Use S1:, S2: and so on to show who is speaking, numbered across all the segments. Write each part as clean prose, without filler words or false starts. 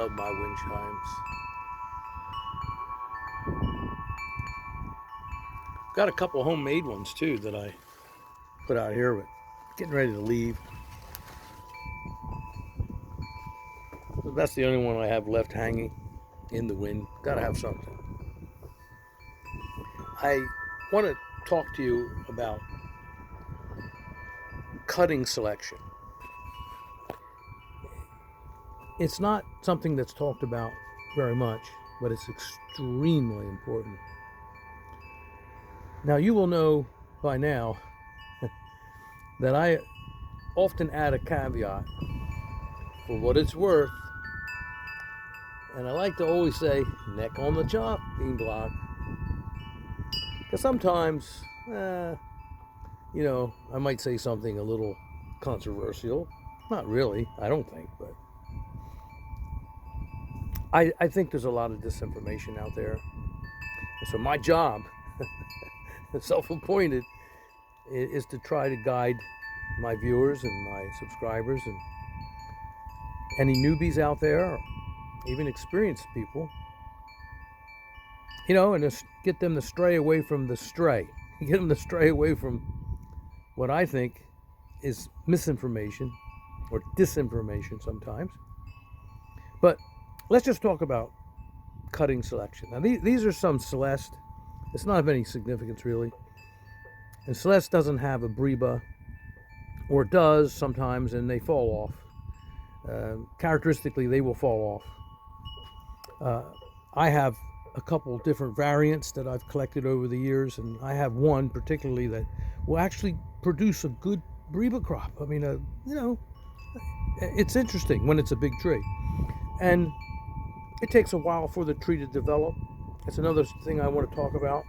S1: love my wind chimes. Got a couple homemade ones too that I put out here, but getting ready to leave. So that's the only one I have left hanging in the wind. Gotta have something. I want to talk to you about cutting selection. It's not something that's talked about very much, but it's extremely important. Now, you will know by now that I often add a caveat for what it's worth. And I like to always say, neck on the chopping block. Because sometimes, I might say something a little controversial. Not really, I don't think, but I think there's a lot of disinformation out there. And so my job, self-appointed, is to try to guide my viewers and my subscribers and any newbies out there, or even experienced people, and just get them to stray away from the stray. Get them to stray away from what I think is misinformation or disinformation sometimes. But let's just talk about cutting selection. Now, these are some Celeste. It's not of any significance, really. And Celeste doesn't have a Breba, or it does sometimes, and they fall off. Characteristically, they will fall off. I have a couple different variants that I've collected over the years, and I have one particularly that will actually produce a good Breba crop. I mean, it's interesting when it's a big tree. And it takes a while for the tree to develop. That's another thing I want to talk about,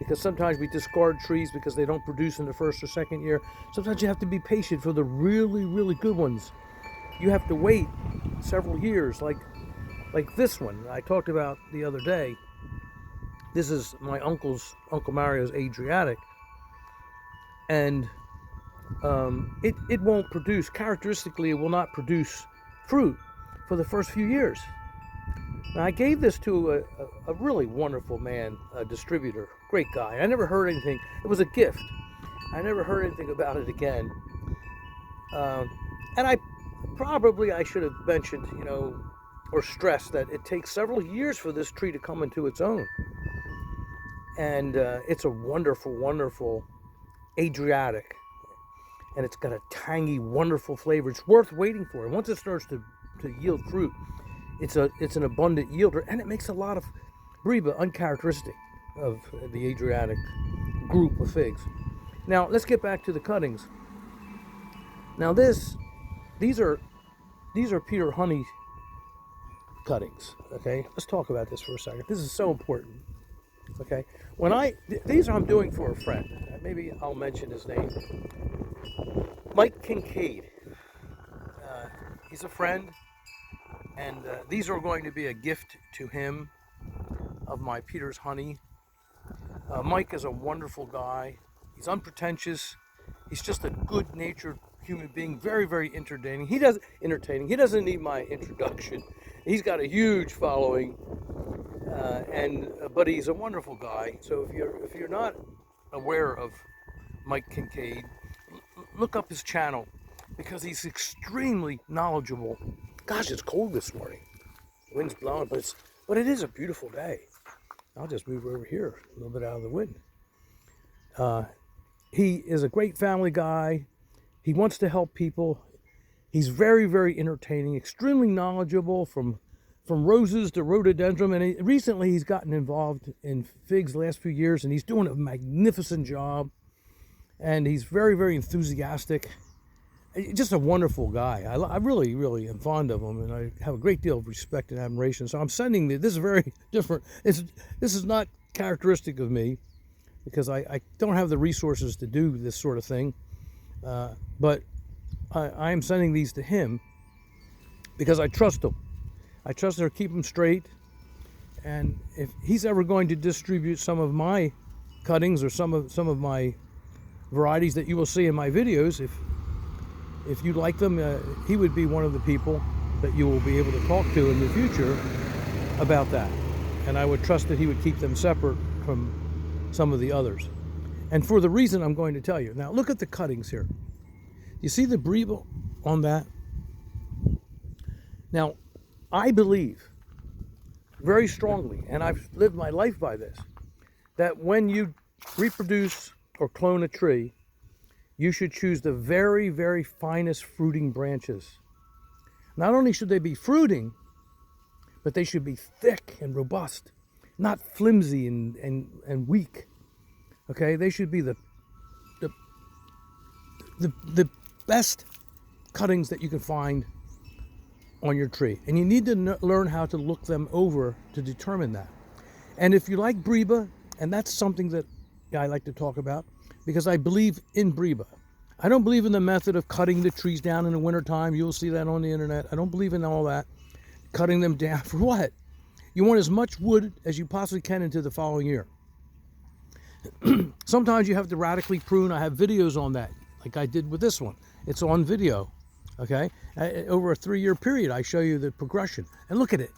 S1: because sometimes we discard trees because they don't produce in the first or second year. Sometimes you have to be patient for the really, really good ones. You have to wait several years, like this one I talked about the other day. This is my Uncle Mario's Adriatic, and it won't produce, characteristically it will not produce fruit for the first few years. Now, I gave this to a really wonderful man, a distributor, great guy. I never heard anything. It was a gift. I never heard anything about it again. And I should have mentioned, or stressed that it takes several years for this tree to come into its own. And it's a wonderful, wonderful Adriatic. And it's got a tangy, wonderful flavor. It's worth waiting for. And once it starts to yield fruit, it's an abundant yielder, and it makes a lot of Breba, uncharacteristic of the Adriatic group of figs. Now, let's get back to the cuttings. Now, these are Peter Honey cuttings. Okay, let's talk about this for a second. This is so important. Okay, these I'm doing for a friend. Maybe I'll mention his name. Mike Kincaid. He's a friend. And these are going to be a gift to him of my Peter's Honey. Mike is a wonderful guy. He's unpretentious. He's just a good-natured human being, very, very entertaining. He doesn't need my introduction. He's got a huge following, but he's a wonderful guy. So if you're not aware of Mike Kincaid, look up his channel, because he's extremely knowledgeable. Gosh, it's cold this morning. The wind's blowing, but it is a beautiful day. I'll just move over here a little bit out of the wind. He is a great family guy. He wants to help people. He's very, very entertaining, extremely knowledgeable from roses to rhododendron. And recently he's gotten involved in figs the last few years, and he's doing a magnificent job. And he's very, very enthusiastic. Just a wonderful guy. I really, really am fond of him, and I have a great deal of respect and admiration. So I'm sending this is very different. This is not characteristic of me, because I don't have the resources to do this sort of thing. But I am sending these to him because I trust him. I trust him to keep them straight. And if he's ever going to distribute some of my cuttings or some of my varieties that you will see in my videos, if you like them, he would be one of the people. that you will be able to talk to in the future about that. And I would trust that he would keep them separate from some of the others. And for the reason I'm going to tell you. Now look at the cuttings here. You see the Breba on that? Now, I believe very strongly, and I've lived my life by this, that when you reproduce or clone a tree, you should choose the very, very finest fruiting branches. Not only should they be fruiting, but they should be thick and robust, not flimsy and weak. Okay, they should be the best cuttings that you can find on your tree. And you need to learn how to look them over to determine that. And if you like Breba, and that's something that I like to talk about, because I believe in Breba. I don't believe in the method of cutting the trees down in the wintertime. You'll see that on the internet. I don't believe in all that. Cutting them down for what? You want as much wood as you possibly can into the following year. Sometimes you have to radically prune. I have videos on that, like I did with this one. It's on video, okay? Over a 3-year period, I show you the progression. And look at it.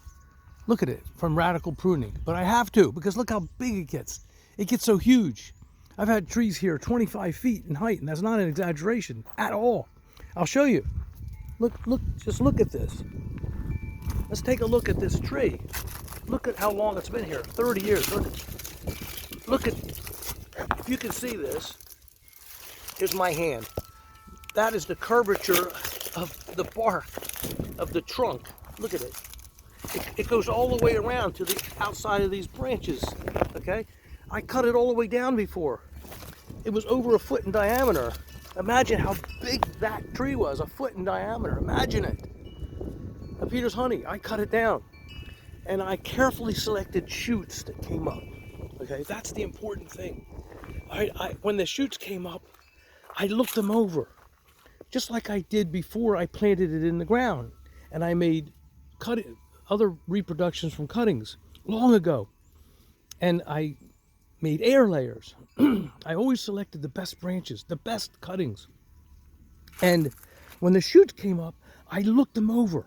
S1: Look at it from radical pruning. But I have to, because look how big it gets. It gets so huge. I've had trees here 25 feet in height, and that's not an exaggeration at all. I'll show you. Look, just look at this. Let's take a look at this tree. Look at how long it's been here, 30 years. Look at, if you can see this, here's my hand. That is the curvature of the bark of the trunk. Look at it. It goes all the way around to the outside of these branches, okay? I cut it all the way down before. It was over 1 foot in diameter. Imagine how big that tree was, 1 foot in diameter. Imagine it. Now, Peter's honey, I cut it down. And I carefully selected shoots that came up. Okay, that's the important thing. When the shoots came up, I looked them over. Just like I did before I planted it in the ground. And I made other reproductions from cuttings long ago. And I made air layers. I always selected the best branches, the best cuttings. And when the shoots came up, I looked them over,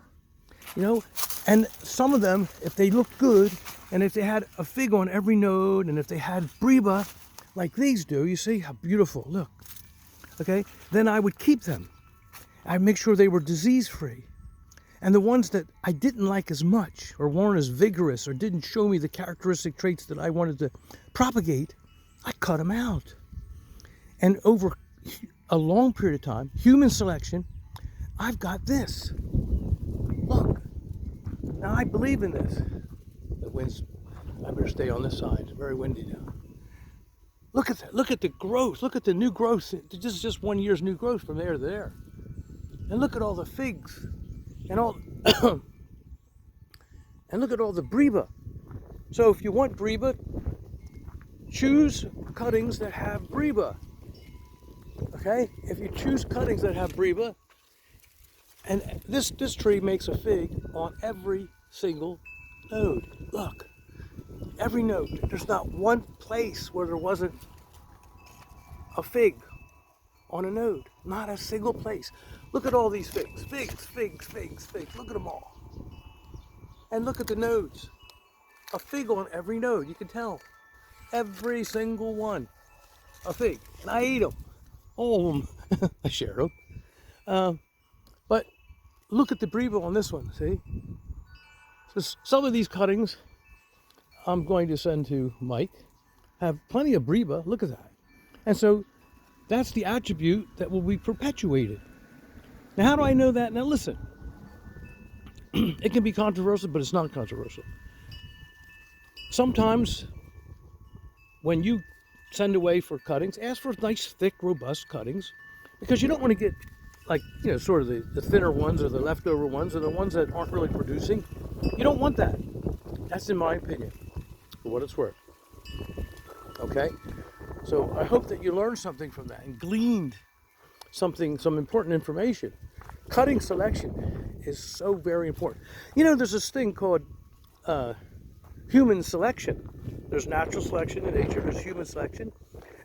S1: you know, and some of them, if they looked good, and if they had a fig on every node, and if they had Breba, like these do, you see how beautiful, look, okay, then I would keep them. I'd make sure they were disease-free. And the ones that I didn't like as much, or weren't as vigorous, or didn't show me the characteristic traits that I wanted to propagate, I cut them out. And over a long period of time, human selection, I've got this. Look. Now I believe in this. The wind's, I better stay on this side. It's very windy now. Look at that. Look at the growth. Look at the new growth. This is just 1 year's new growth from there to there. And look at all the figs. And all, and look at all the Breba. So if you want Breba, choose cuttings that have Breba. Okay? If you choose cuttings that have Breba, and this tree makes a fig on every single node. Look, every node. There's not one place where there wasn't a fig on a node. Not a single place. Look at all these figs. Figs, figs, figs, figs. Look at them all. And look at the nodes. A fig on every node. You can tell. Every single one. A fig. And I eat them. All of them. I share them. But look at the Breba on this one. See? So some of these cuttings I'm going to send to Mike have plenty of Breba. Look at that. And so that's the attribute that will be perpetuated. Now, how do I know that? Now, listen. It can be controversial, but it's not controversial. Sometimes when you send away for cuttings, ask for nice, thick, robust cuttings, because you don't want to get, like, you know, sort of the thinner ones or the leftover ones or the ones that aren't really producing. You don't want that. That's in my opinion, for what it's worth. Okay? So I hope that you learned something from that and gleaned some important information. Cutting selection is so very important. You know, there's this thing called human selection. There's natural selection in nature, there's human selection.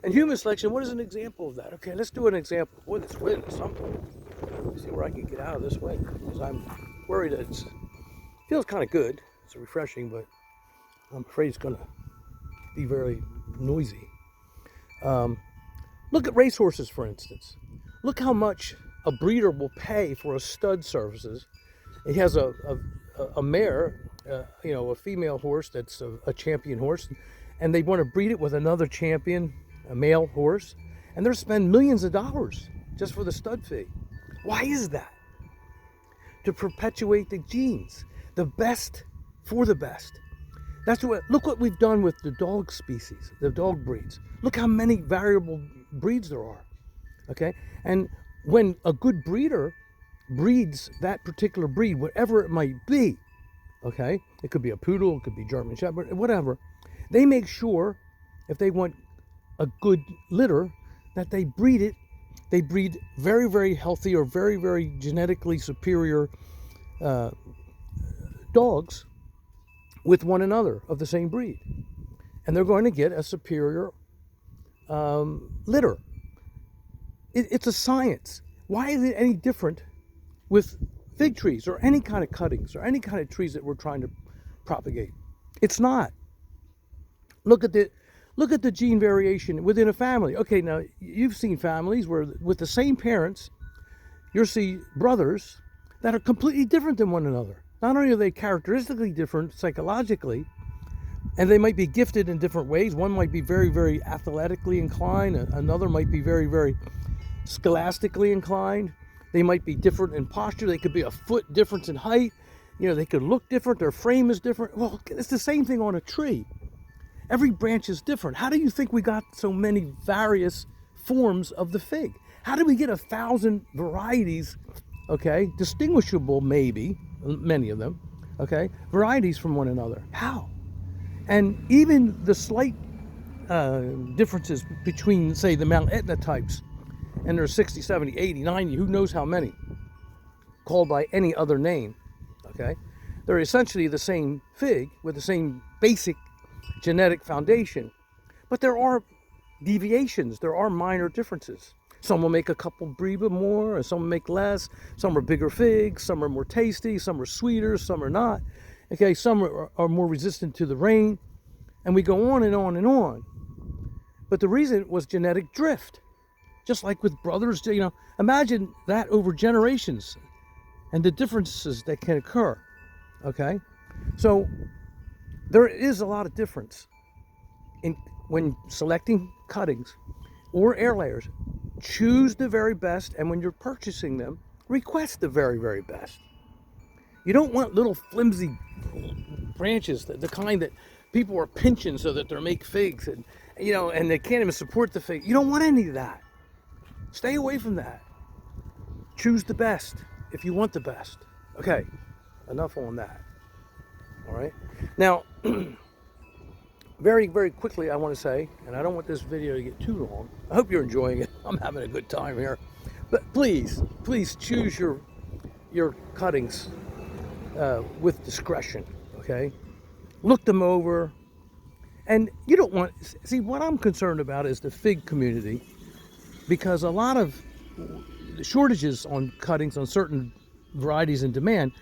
S1: And human selection, what is an example of that? Okay, let's do an example. Boy, this wind is something. Let me see where I can get out of this wind, because I'm worried that it feels kind of good. It's refreshing, but I'm afraid it's going to be very noisy. Look at racehorses, for instance. Look how much a breeder will pay for a stud services. He has a mare, a female horse that's a champion horse, and they want to breed it with another champion, a male horse, and they're spending millions of dollars just for the stud fee. Why is that? To perpetuate the genes, the best for the best. Look what we've done with the dog species, the dog breeds. Look how many variable breeds there are, okay? And when a good breeder breeds that particular breed, whatever it might be, okay? It could be a poodle, it could be German Shepherd, whatever. They make sure, if they want a good litter, that they breed it. They breed very, very healthy or very, very genetically superior dogs with one another of the same breed. And they're going to get a superior litter. It's a science. Why is it any different with fig trees or any kind of cuttings or any kind of trees that we're trying to propagate? It's not. Look at the gene variation within a family. Okay, now you've seen families where with the same parents, you'll see brothers that are completely different than one another. Not only are they characteristically different psychologically, and they might be gifted in different ways. One might be very, very athletically inclined. Another might be very, very scholastically inclined. They might be different in posture. They could be a foot difference in height. They could look different. Their frame is different. Well, it's the same thing on a tree. Every branch is different. How do you think we got so many various forms of the fig? How did we get 1,000 varieties, okay, distinguishable maybe, many of them, okay, varieties from one another? How? And even the slight differences between, say, the Mount Etna types, and there's 60, 70, 80, 90, who knows how many, called by any other name, okay? They're essentially the same fig with the same basic genetic foundation, but there are deviations, there are minor differences. Some will make a couple breed more, and some will make less. Some are bigger figs, some are more tasty, some are sweeter, some are not. Okay, some are more resistant to the rain, and we go on and on and on. But the reason was genetic drift. Just like with brothers, imagine that over generations and the differences that can occur, okay? So there is a lot of difference when selecting cuttings or air layers. Choose the very best, and when you're purchasing them, request the very, very best. You don't want little flimsy branches, the kind that people are pinching so that they'll make figs, and they can't even support the fig. You don't want any of that. Stay away from that. Choose the best if you want the best. Okay, enough on that. All right. Now, very, very quickly, I want to say, and I don't want this video to get too long. I hope you're enjoying it. I'm having a good time here. But please choose your cuttings with discretion, okay? Look them over. And you don't want, see, what I'm concerned about is the fig community, because a lot of shortages on cuttings on certain varieties in demand,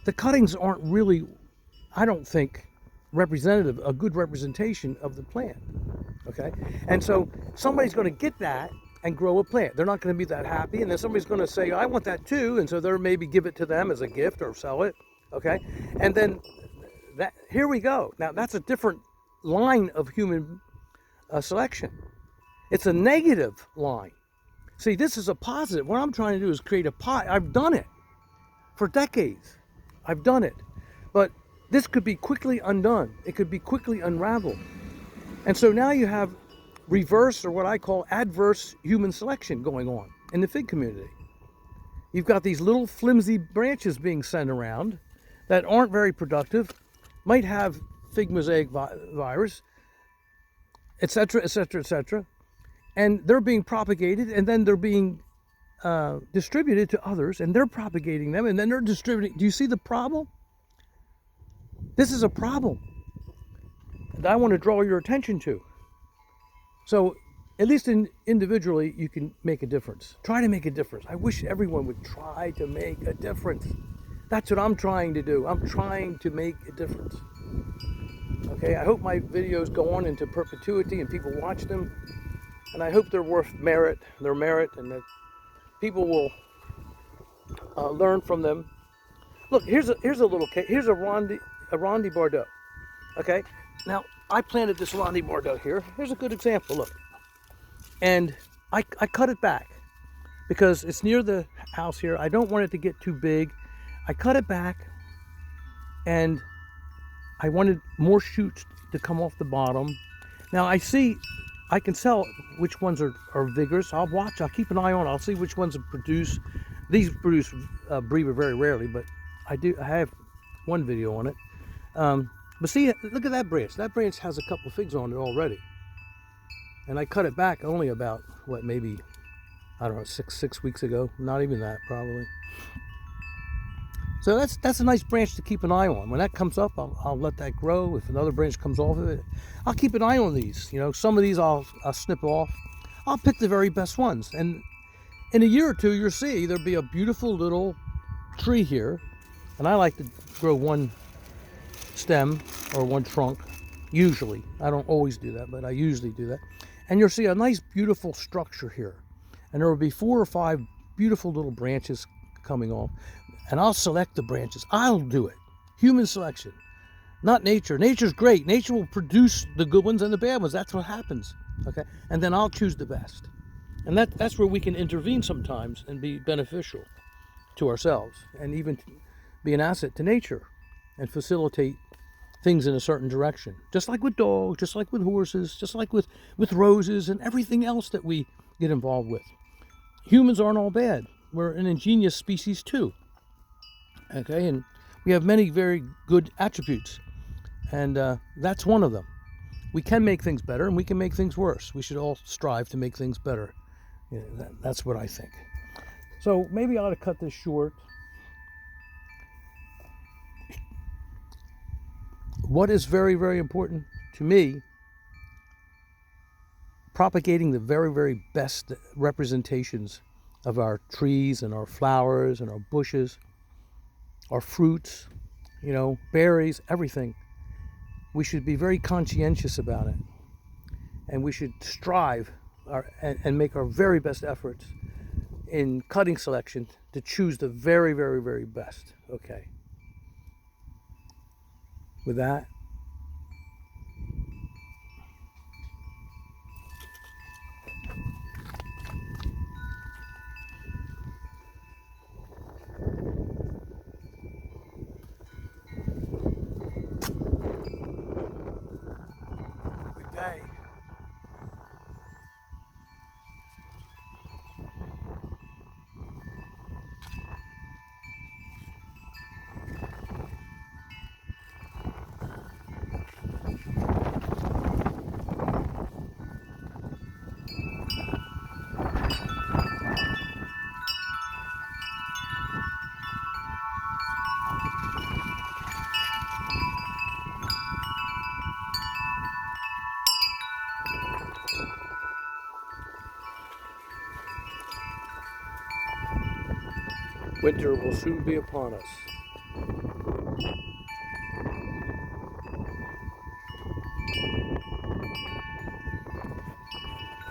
S1: the cuttings aren't really, I don't think, a good representation of the plant, okay? And so somebody's going to get that and grow a plant. They're not going to be that happy, and then somebody's going to say, I want that too, and so they'll maybe give it to them as a gift or sell it, okay? And then here we go. Now that's a different line of human selection. It's a negative line. See, this is a positive. What I'm trying to do is create a pot. I've done it for decades. I've done it. But this could be quickly undone. It could be quickly unraveled. And so now you have reverse, or what I call adverse human selection going on in the fig community. You've got these little flimsy branches being sent around that aren't very productive, might have fig mosaic virus, etc., etc., etc. And they're being propagated, and then they're being distributed to others, and they're propagating them, and then they're distributing. Do you see the problem? This is a problem that I want to draw your attention to. So, at least individually, you can make a difference. Try to make a difference. I wish everyone would try to make a difference. That's what I'm trying to do. I'm trying to make a difference. Okay, I hope my videos go on into perpetuity and people watch them. And I hope they're worth their merit, and that people will learn from them. Look, here's a little case. Here's a Rondi Bordeaux. Okay, now I planted this Rondi Bordeaux here. Here's a good example. Look, and I cut it back because it's near the house here. I don't want it to get too big. I cut it back, and I wanted more shoots to come off the bottom. Now I can tell which ones are vigorous. I'll keep an eye on it. I'll see which ones produce. These produce breeder very rarely, but I have one video on it. But see, look at that branch. That branch has a couple figs on it already. And I cut it back only about, what, maybe, I don't know, six weeks ago. Not even that, probably. So that's a nice branch to keep an eye on. When that comes up, I'll let that grow. If another branch comes off of it, I'll keep an eye on these. You know, some of these I'll snip off. I'll pick the very best ones. And in a year or two, you'll see there'll be a beautiful little tree here. And I like to grow one stem or one trunk, usually. I don't always do that, but I usually do that. And you'll see a nice, beautiful structure here. And there will be 4 or 5 beautiful little branches coming off. And I'll select the branches. I'll do it. Human selection, not nature. Nature's great. Nature will produce the good ones and the bad ones. That's what happens. Okay, and then I'll choose the best. And that's where we can intervene sometimes and be beneficial to ourselves, and even be an asset to nature and facilitate things in a certain direction. Just like with dogs, just like with horses, just like with roses and everything else that we get involved with. Humans aren't all bad. We're an ingenious species too. Okay, and we have many very good attributes, and that's one of them. We can make things better, and we can make things worse. We should all strive to make things better. Yeah, that's what I think. So maybe I ought to cut this short. What is very, very important to me, propagating the very, very best representations of our trees and our flowers and our bushes, our fruits, you know, berries, everything. We should be very conscientious about it. And we should strive and make our very best efforts in cutting selection to choose the very, very, very best. Okay. With that, good day. Winter will soon be upon us.